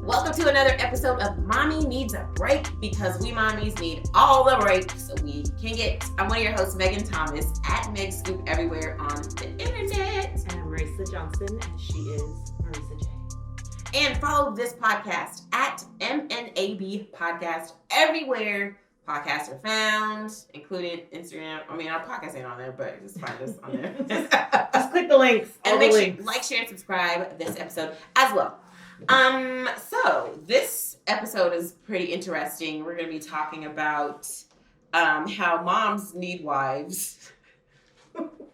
Welcome to another episode of Mommy Needs a Break, because we mommies need all the breaks so we can get. I'm one of your hosts, Megan Thomas, at Meg Scoop everywhere on the internet. And I'm Marisa Johnson, and she is Marisa J. And follow this podcast at MNAB Podcast everywhere podcasts are found, including Instagram. I mean, our podcast ain't on there, but just find us on there. Just click the links. And make sure you like, share, and subscribe this episode as well. So this episode is pretty interesting. We're going to be talking about how moms need wives.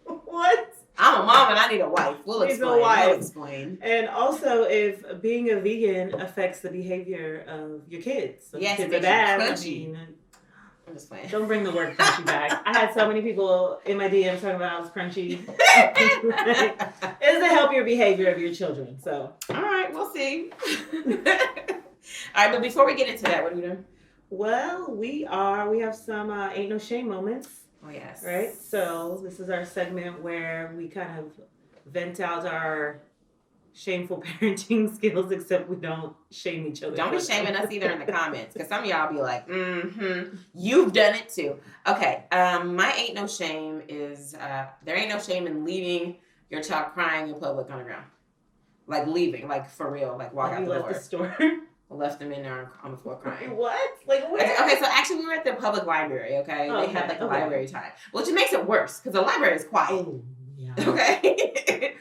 What? I'm a mom and I need a wife. We'll explain. And also, if being a vegan affects the behavior of your kids. So yes, kids are bad. Crunchy. I'm just playing. Don't bring the word crunchy back. I had so many people in my DMs talking about I was crunchy. It's to help your behavior of your children. So, all right, we'll see. All right, but before we get into that, what are we doing? Well, we have some Ain't No Shame moments. Oh, yes. Right? So this is our segment where we kind of vent out our shameful parenting skills, except we don't shame each other. Don't be shaming us either in the comments, because some of y'all be like, you've done it too. Okay, my Ain't No Shame is, there ain't no shame in leaving your child crying in public on the ground. Like leaving, like for real, like walk out the door. You left the store? Left them in there on the floor crying. What? Like what? Okay, so actually we were at the public library, okay? They had like a library time, which makes it worse because the library is quiet. Oh, yeah. Okay?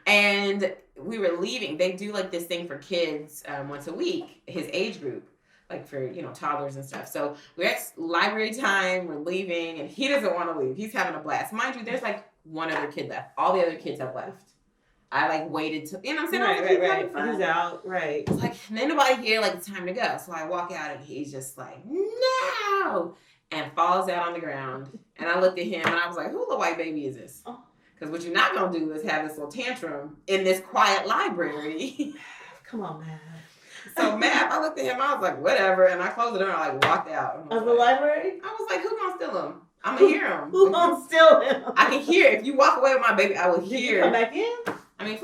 And we were leaving. They do like this thing for kids once a week, his age group, like for, toddlers and stuff. So we're at library time, we're leaving, and he doesn't want to leave. He's having a blast. Mind you, there's like one other kid left. All the other kids have left. I like waited to, what I'm saying? Right. He's out, right. It's like, and ain't nobody here, like, it's time to go. So I walk out and he's just like, no, and falls out on the ground. And I looked at him and I was like, who the white baby is this? Because what you're not going to do is have this little tantrum in this quiet library. Come on, man. So Matt, I looked at him, I was like, whatever. And I closed the door and I like walked out. Of the library? I was like, who gonna steal him? I'm gonna hear him. Who gonna steal him? I can hear. If you walk away with my baby, I will hear. Did you come back in? I mean,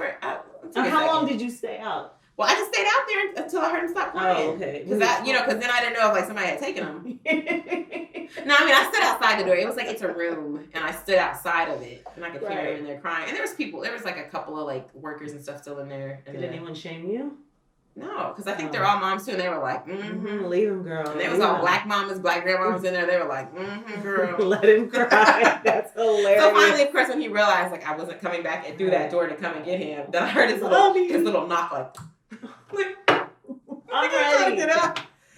how long did you stay out? Well, I just stayed out there until I heard him stop crying. Oh, okay. Because then I didn't know if like somebody had taken him. No, I mean, I stood outside the door. It was like, it's a room, and I stood outside of it, and I could hear him in there crying. And there was like a couple of like workers and stuff still in there. Did anyone shame you? No, because I think they're all moms too, and they were like, leave him, girl. And there was all black mamas, black grandmamas in there. They were like, girl. Let him cry. That's hilarious. So finally, of course, when he realized like I wasn't coming back through that door to come and get him, then I heard his little knock like, I'm ready. And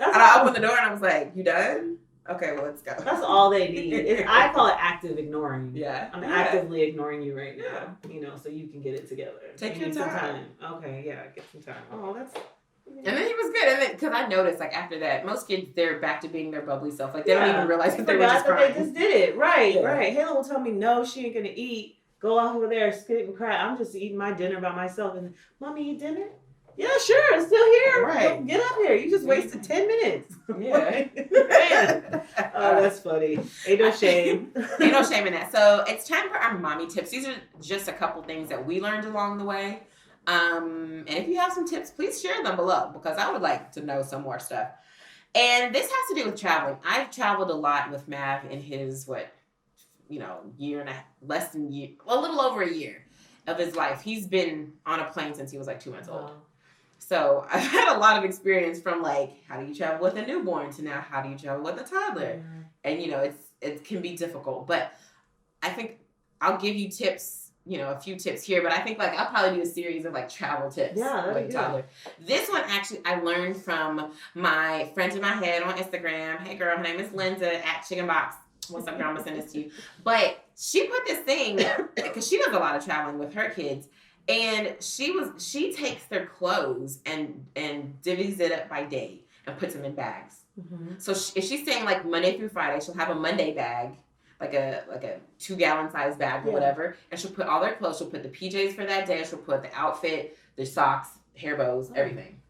I opened the door and I was like, you done? Okay, well, let's go. That's all they need. I call it active ignoring. Yeah. I'm actively ignoring you right now, so you can get it together. Take your time. Okay, yeah, get some time. Oh, that's... And then he was good. And then, because I noticed, like, after that, most kids, they're back to being their bubbly self. Like, they don't even realize that they were just crying. They just did it. Right. Halo will tell me, no, she ain't going to eat. Go off over there, skip and cry. I'm just eating my dinner by myself. And, Mommy, eat dinner? Yeah, sure. It's still here. Right. Get up here. You just wasted 10 minutes. Yeah. Man. Oh, that's funny. Ain't no shame. Ain't no shame in that. So it's time for our mommy tips. These are just a couple things that we learned along the way. And if you have some tips, please share them below, because I would like to know some more stuff. And this has to do with traveling. I've traveled a lot with Mav in his, year and a little over a year of his life. He's been on a plane since he was like 2 months old. So I've had a lot of experience from like, how do you travel with a newborn to now how do you travel with a toddler? And, it can be difficult, but I think I'll give you tips, a few tips here, but I think like I'll probably do a series of like travel tips with toddler. This one actually I learned from my friend in my head on Instagram. Hey girl, her name is Linda at Chicken Box. What's up, girl? I'm gonna send this to you. But she put this thing, because she does a lot of traveling with her kids, and she takes their clothes and divvies it up by day and puts them in bags. So if she's staying like Monday through Friday, she'll have a Monday bag, like a 2-gallon size bag or whatever, and she'll put all their clothes. She'll put the PJs for that day. She'll put the outfit, the socks, hair bows, everything.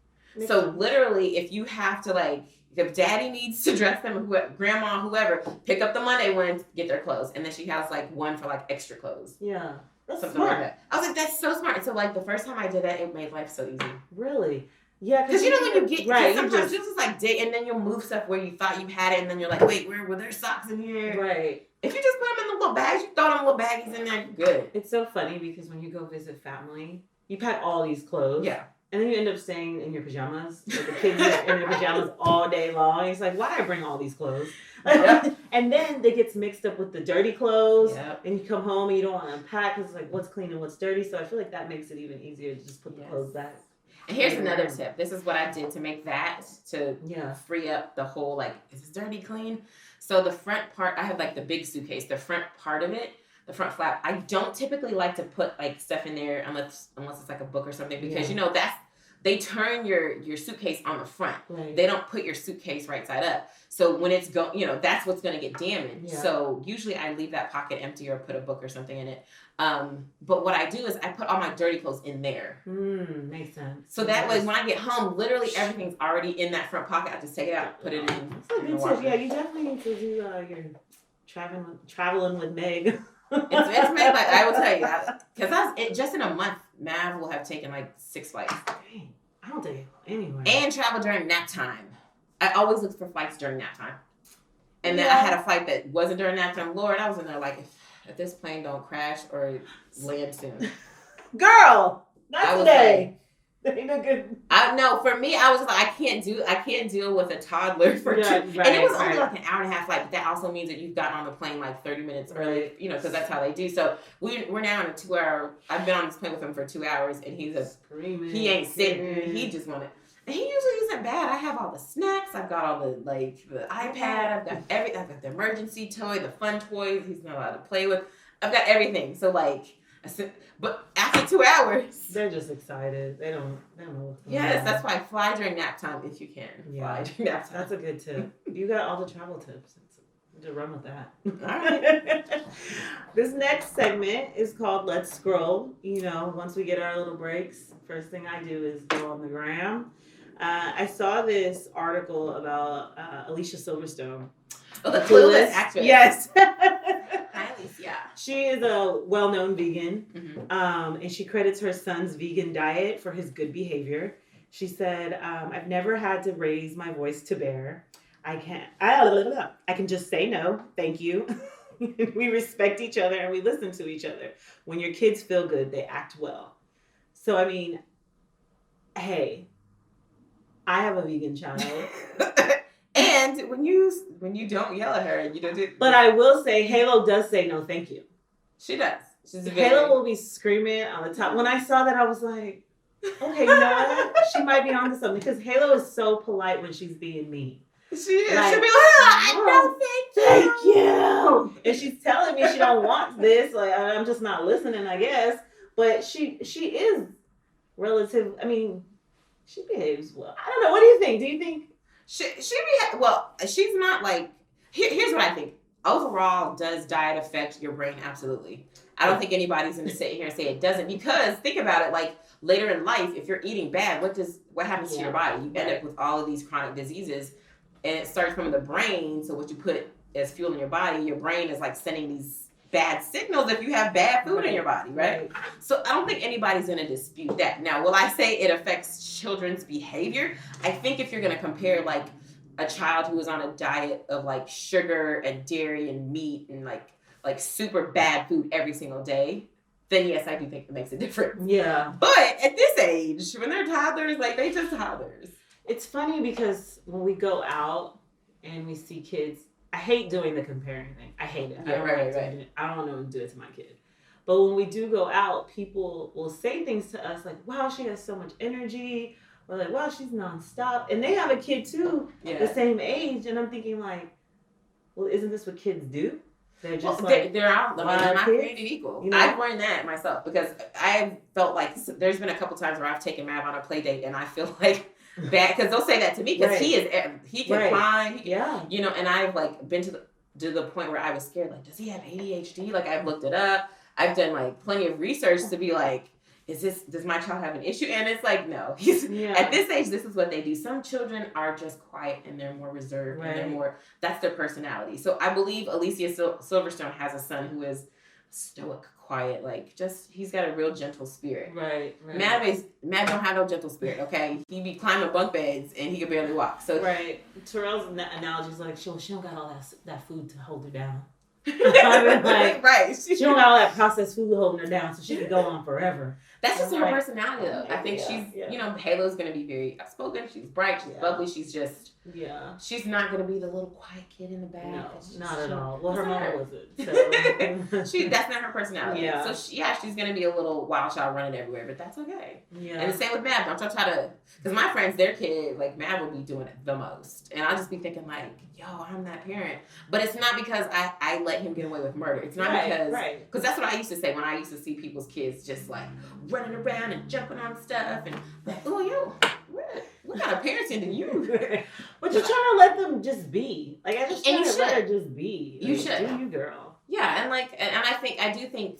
So literally, if you have to like, if daddy needs to dress them, grandma, whoever, pick up the Monday ones, get their clothes, and then she has like one for like extra clothes. Yeah. That's something smart. like that. I was like, that's so smart. So like the first time I did that, it made life so easy. Really? Yeah, because you know when you get right, sometimes you just like dig, and then you'll move stuff where you thought you had it, and then you're like, wait, where were there socks in here? Right. If you just put them in the little bags, you throw them little baggies in there, you're good. It's so funny because when you go visit family, you pack all these clothes. Yeah. And then you end up staying in your pajamas. Like the kids are in their pajamas all day long. It's like, why did I bring all these clothes? Yep. And then it gets mixed up with the dirty clothes. Yep. And you come home and you don't want to unpack because it's like, what's clean and what's dirty. So I feel like that makes it even easier to just put the clothes back. And here's another tip. This is what I did to make that, to free up the whole, like, is this dirty, clean? So the front part, I have like the big suitcase. The front part of it, the front flap, I don't typically like to put like stuff in there unless it's like a book or something, because you know they turn your suitcase on the front. Right. They don't put your suitcase right side up. So when it's that's what's going to get damaged. Yeah. So usually I leave that pocket empty or put a book or something in it. But what I do is I put all my dirty clothes in there. Makes sense. So that way when I get home, literally everything's already in that front pocket. I just take it out, put it in. That's a good tip. Yeah, you definitely need to do your traveling with Meg. It's Meg, like I will tell you, because just in a month, Mav will have taken like 6 flights. Dang, I don't think anywhere. And travel during nap time. I always look for flights during nap time. And then I had a flight that wasn't during nap time. Lord, I was in there like, if this plane don't crash or land soon. Girl, not today. Ain't no good. For me, I was like, I can't deal with a toddler for and it was only like an hour and a half flight, but that also means that you've gotten on the plane like 30 minutes early, because that's how they do. So we're now in a 2-hour. I've been on this plane with him for 2 hours, and he's screaming. He ain't sitting. He just wanted. And he usually isn't bad. I have all the snacks. I've got all the the iPad. I've got everything. I've got the emergency toy, the fun toys he's not allowed to play with. I've got everything. So but after 2 hours, they're just excited. They don't know. Yes, that's why fly during nap time if you can. Fly during nap time. That's a good tip. You got all the travel tips. To run with that. All right. This next segment is called Let's Scroll. Once we get our little breaks, first thing I do is go on the gram. I saw this article about Alicia Silverstone. Oh, the clueless actress. Yes. Hi, Alicia. She is a well-known vegan, mm-hmm. And she credits her son's vegan diet for his good behavior. She said, I've never had to raise my voice to bear. I can just say no, thank you. We respect each other and we listen to each other. When your kids feel good, they act well. So, I mean, hey, I have a vegan child. And when you don't yell at her and you don't do But I will say, Halo does say no, thank you. She does. Halo will be screaming on the top. When I saw that, I was like, okay, you know what? She might be onto something, because Halo is so polite when she's being mean. She is. Like, she'll be like, no, thank you. And she's telling me she don't want this. Like, I'm just not listening, I guess. But she is relative. I mean, she behaves well. I don't know. What do you think? Do you think she's not like. Here's what I think. Overall, does diet affect your brain? Absolutely. I don't think anybody's going to sit here and say it doesn't, because think about it. Like later in life, if you're eating bad, what happens to your body? You end up with all of these chronic diseases. And it starts from the brain. So what you put as fuel in your body, your brain is like sending these bad signals if you have bad food in your body, right? So I don't think anybody's going to dispute that. Now, will I say it affects children's behavior? I think if you're going to compare like a child who is on a diet of like sugar and dairy and meat and like super bad food every single day, then yes, I do think it makes a difference. Yeah. But at this age, when they're toddlers, like they just toddlers. It's funny because when we go out and we see kids, I hate doing the comparing thing. I hate it. I don't know to do it to my kid. But when we do go out, people will say things to us like, wow, she has so much energy. Or like, wow, she's nonstop. And they have a kid too, the same age. And I'm thinking like, well, isn't this what kids do? They're just they're not created equal. I've learned that myself, because I've felt like there's been a couple times where I've taken Mav on a play date and I feel like bad, because they'll say that to me, because he can climb, and I've like been to the point where I was scared, like, does he have ADHD? Like, I've looked it up, I've done like plenty of research to be like, does my child have an issue? And it's like, no, at this age, this is what they do. Some children are just quiet and they're more reserved and that's their personality. So I believe Alicia Silverstone has a son who is stoic, quiet, like he's got a real gentle spirit. Right. Matt don't have no gentle spirit. Okay, he be climbing bunk beds and he can barely walk. So right. Terrell's analogy is like she don't got all that food to hold her down. Like, right. She don't got all that processed food holding her down, so she can go on forever. That's just her personality, though. I think she's, Halo's going to be very outsposken. She's bright. She's bubbly. She's just, she's not going to be the little quiet kid in the back. No, not at all. Well, her mom wasn't. So. That's not her personality. Yeah. So, she's going to be a little wild child running everywhere, but that's okay. Yeah. And the same with Mav. Don't y'all try to, because my friends, their kid, like, Mav will be doing it the most. And I'll just be thinking, like, yo, I'm that parent. But it's not because I let him get away with murder. It's not because that's what I used to say when I used to see people's kids just, like, running around and jumping on stuff and like, oh, yo, what kind of parenting do you? But you're trying to let them just be. Like, I just try to let her just be. You should. Do you, girl. Yeah, and I do think,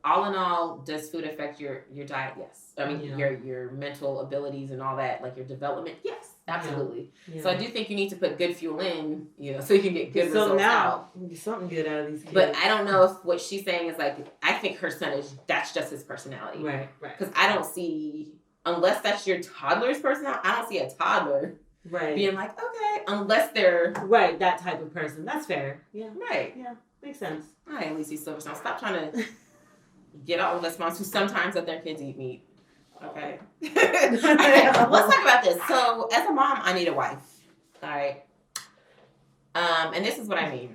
all in all, does food affect your diet? Yes. I mean, your mental abilities and all that, like your development? Yes, absolutely. Yeah. So I do think you need to put good fuel in, so you can get good results out. Something good out of these kids. But I don't know if what she's saying is like, I think her son that's just his personality. Right. Because I don't see, unless that's your toddler's personality, I don't see a toddler being like, okay, unless they're... Right, that type of person. That's fair. Yeah. Right. Yeah, makes sense. All right, Lacey Silverstone, stop trying to... get all of us moms who sometimes let their kids eat meat. Okay. Let's talk about this. So, as a mom, I need a wife. All right. And this is what I mean.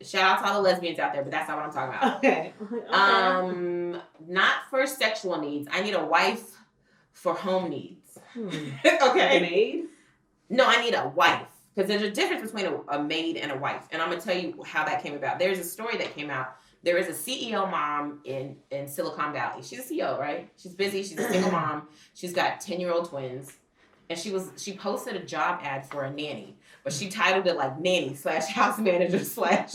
Shout out to all the lesbians out there, but that's not what I'm talking about. Okay. Not for sexual needs. I need a wife for home needs. Okay. A maid? No, I need a wife. Because there's a difference between a maid and a wife. And I'm going to tell you how that came about. There's a story that came out. There is a CEO mom in Silicon Valley. She's a CEO, right? She's busy. She's a single mom. She's got 10-year-old twins. And she posted a job ad for a nanny. But she titled it like nanny / house manager / like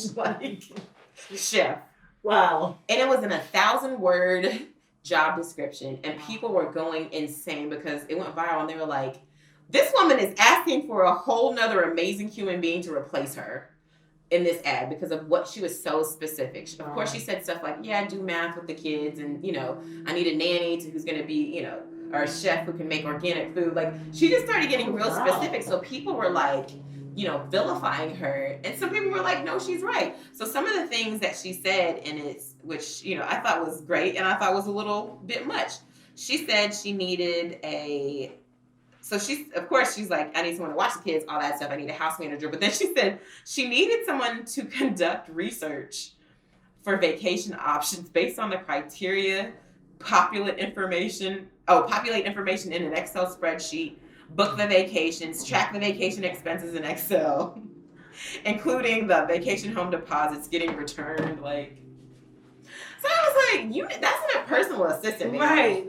chef. Wow. And it was in 1,000-word job description. And people were going insane because it went viral. And they were like, this woman is asking for a whole nother amazing human being to replace her in this ad because of what she was so specific. Of course, she said stuff like, I do math with the kids and, I need a nanny who's going to be, or a chef who can make organic food. Like, she just started getting real specific. So people were like, vilifying her. And some people were like, no, she's right. So some of the things that she said which, I thought was great and I thought was a little bit much. She said she needed so she's like, I need someone to watch the kids, all that stuff. I need a house manager. But then she said she needed someone to conduct research for vacation options based on the criteria, populate information in an Excel spreadsheet, book the vacations, track the vacation expenses in Excel, including the vacation home deposits getting returned. So I was like, that's not a personal assistant, man. Right.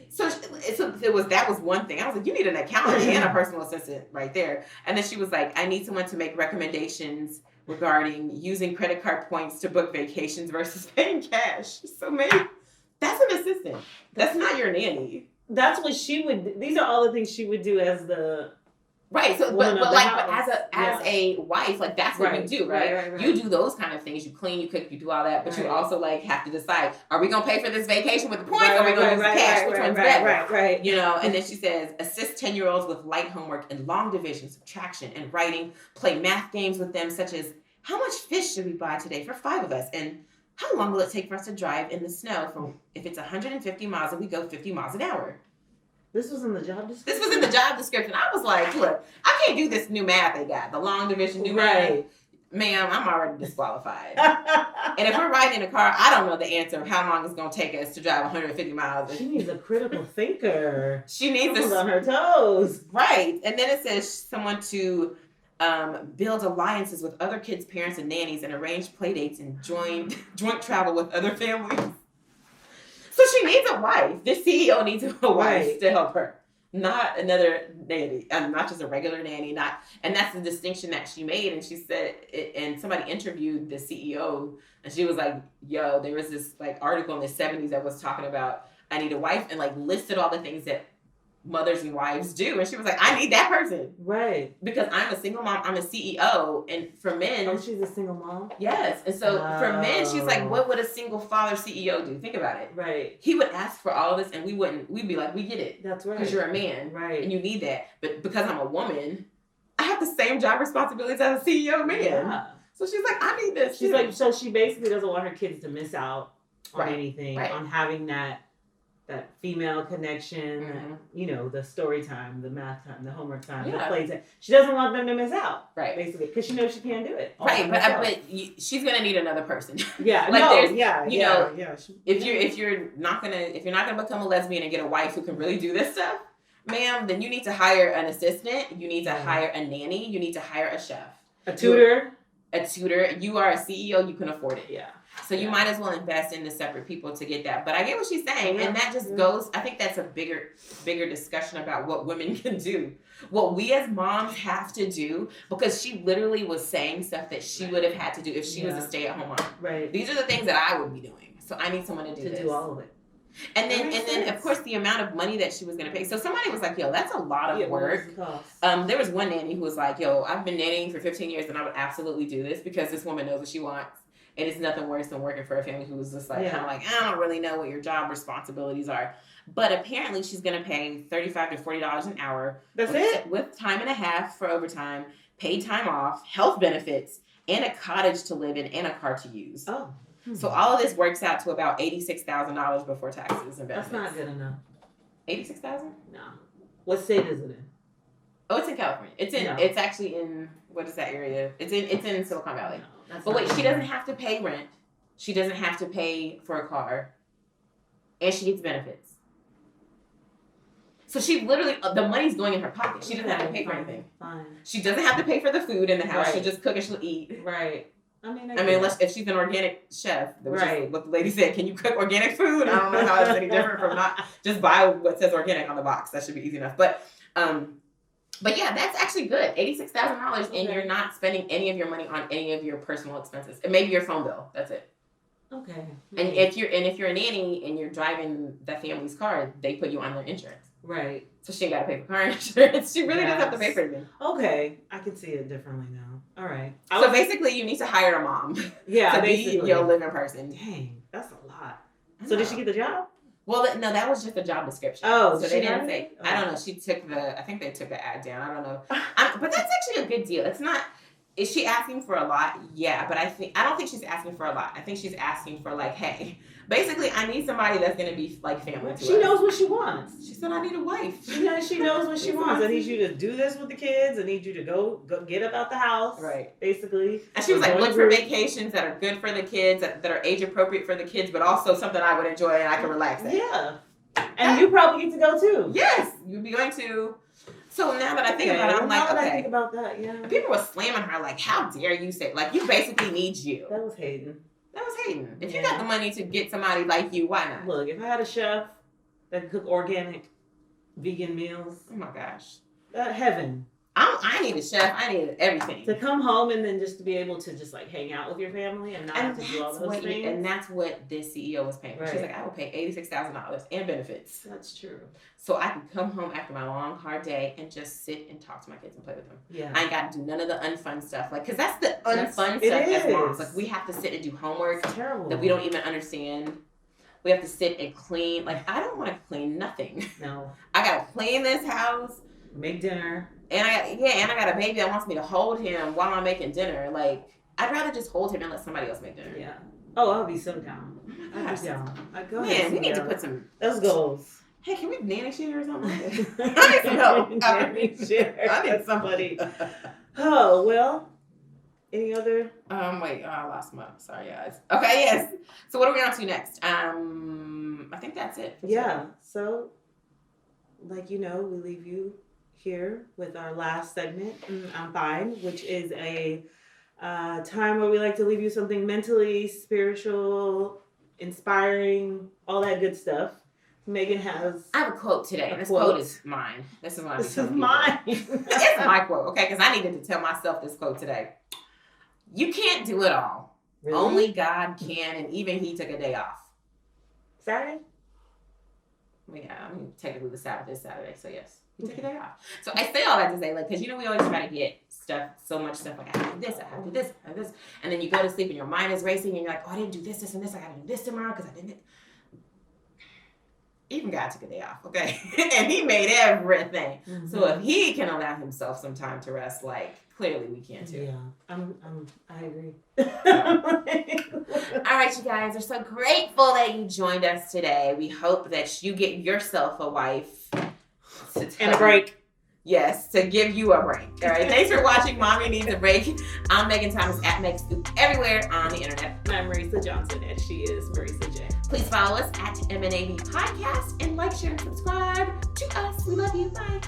So that was one thing. I was like, you need an accountant and a personal assistant right there. And then she was like, I need someone to make recommendations regarding using credit card points to book vacations versus paying cash. So maybe that's an assistant. That's not your nanny. That's what she would. These are all the things she would do as the. Right. So, but as a wife, like that's what you do, right? You do those kind of things. You clean, you cook, you do all that, but you also like have to decide: are we gonna pay for this vacation with the points? Or are we gonna use the cash? Which one's better? Right. And then she says, assist 10-year-olds with light homework and long division, subtraction, and writing. Play math games with them, such as how much fish should we buy today for 5 of us, and how long will it take for us to drive in the snow from if it's 150 miles and we go 50 miles an hour. This was in the job description? This was in the job description. I was like, look, I can't do this new math they got. The long division, new math. Ma'am, I'm already disqualified. And if we're riding in a car, I don't know the answer of how long it's going to take us to drive 150 miles. She needs a critical thinker. She needs on her toes. Right. And then it says someone to build alliances with other kids' parents and nannies and arrange play dates and joint travel with other families. So she needs a wife. This CEO needs a wife to help her. Not another nanny, not just a regular nanny. And that's the distinction that she made. And she said, and somebody interviewed the CEO, and she was like, "Yo, there was this like article in the 70s that was talking about I need a wife," and like listed all the things that mothers and wives do. And she was like, I need that person. Right. Because I'm a single mom, I'm a CEO. And for men. Oh, she's a single mom? Yes. And so for men, she's like, what would a single father CEO do? Think about it. Right. He would ask for all of this and we'd be like, we get it. That's right. Because you're a man. Right. And you need that. But because I'm a woman, I have the same job responsibilities as a CEO man. Yeah. So she's like, I need this. She's like, so she basically doesn't want her kids to miss out on anything, right. on having that female connection, you know, the story time, the math time, the homework time, the play time. She doesn't want them to miss out, right? Basically, because she knows she can't do it, right? But she's gonna need another person. Yeah, like if you're not gonna become a lesbian and get a wife who can really do this stuff, ma'am, then you need to hire an assistant. You need to hire a nanny. You need to hire a chef, a tutor. You are a CEO. You can afford it. Yeah. So you might as well invest in the separate people to get that. But I get what she's saying. And that just goes, I think that's a bigger discussion about what women can do. What we as moms have to do, because she literally was saying stuff that she would have had to do if she was a stay-at-home mom. Right. These are the things that I would be doing. So I need someone to do this. To do all of it. And then of course the amount of money that she was going to pay. So somebody was like, yo, that's a lot of work. There was one nanny who was like, yo, I've been nannying for 15 years and I would absolutely do this because this woman knows what she wants. And it's nothing worse than working for a family who was just like, kind of like, I don't really know what your job responsibilities are. But apparently she's going to pay $35 to $40 an hour. That's it? With time and a half for overtime, paid time off, health benefits, and a cottage to live in, and a car to use. Oh. So all of this works out to about $86,000 before taxes and benefits. That's not good enough. $86,000? No. What state is it in? Oh, it's in California. It's actually in, what is that area? It's in Silicon Valley. No, but wait, she doesn't have to pay rent. She doesn't have to pay for a car. And she gets benefits. So she literally, the money's going in her pocket. She doesn't have to pay for anything. Fine. She doesn't have to pay for the food in the house. She'll just cook and she'll eat. Right. I mean, unless if she's an organic chef, which is what the lady said, can you cook organic food? I don't know how it's any different from not just buy what says organic on the box. That should be easy enough. But yeah, that's actually good. $86,000, and you're not spending any of your money on any of your personal expenses, and maybe your phone bill. That's it. Okay. And if you're a nanny and you're driving that family's car, they put you on their insurance. Right. So she ain't got to pay for car insurance. She really doesn't have to pay for anything. Okay, I can see it differently now. All right. So basically, you need to hire a mom. Yeah, to be your living person. Dang, that's a lot. So did she get the job? Well, no, that was just a job description. Oh, so they didn't say. Oh. I don't know. I think they took the ad down. I don't know. But that's actually a good deal. It's not. Is she asking for a lot? Yeah, but I don't think she's asking for a lot. I think she's asking for like, hey, basically, I need somebody that's gonna be like family to us. She knows what she wants. She said, I need a wife. She knows what she wants. I need you to do this with the kids. I need you to go get up out the house. Right. Basically. And she was like, look for vacations that are good for the kids, that are age appropriate for the kids, but also something I would enjoy and I can relax at. Yeah. And you probably get to go too. Yes, you'd be going to. So now that I think about it, I'm like, okay. I think about that, yeah. And people were slamming her like, how dare you say, like, you basically need you. That was hating. If you got the money to get somebody like you, why not? Look, if I had a chef that could cook organic, vegan meals. Oh my gosh. Heaven. I need a chef. I need everything. To come home and then just to be able to just like hang out with your family and not have to do all those things. And that's what this CEO was paying for. Right. She's like, I will pay $86,000 and benefits. That's true. So I can come home after my long, hard day and just sit and talk to my kids and play with them. Yeah. I ain't got to do none of the unfun stuff. Like, because that's the unfun stuff as moms. Like, we have to sit and do homework that we don't even understand. We have to sit and clean. Like, I don't want to clean nothing. No. I got to clean this house. Make dinner. And I got a baby that wants me to hold him while I'm making dinner. Like, I'd rather just hold him and let somebody else make dinner. Yeah. Oh, I'll be so down. Oh my gosh. I'll be down. Man, we need to put some. Those goals. Hey, can we nanny share or something? I need some help. I need somebody. Oh, well. Any other? Wait. Oh, I lost my. Sorry, guys. Okay, yes. So what are we on to next? I think that's it. Yeah. So, like we leave you here with our last segment, I'm Fine, which is a time where we like to leave you something mentally, spiritual, inspiring, all that good stuff. Megan has. I have a quote today. This quote is mine. This is what I'm telling people. Mine. It's my quote, okay? Because I needed to tell myself this quote today. You can't do it all. Really? Only God can, and even He took a day off. Saturday? Yeah, I mean, technically the Sabbath is Saturday, so yes, you take a day off. So I say all that to say, like, because we always try to get so much stuff, like, I have to do this, I have to do this, I have to do this. And then you go to sleep and your mind is racing and you're like, oh, I didn't do this, and this, I got to do this tomorrow because I didn't. Even God took a day off, okay? And he made everything. Mm-hmm. So if he can allow himself some time to rest, like, clearly we can too. Yeah, I agree. All right, you guys are so grateful that you joined us today. We hope that you get yourself a wife. And a break. Yes, to give you a break. All right, thanks for watching Mommy Needs a Break. I'm Megan Thomas at Meg Scoop everywhere on the internet. And I'm Marisa Johnson, and she is Marisa J. Please follow us at MNAB Podcast and like, share, and subscribe to us. We love you. Bye.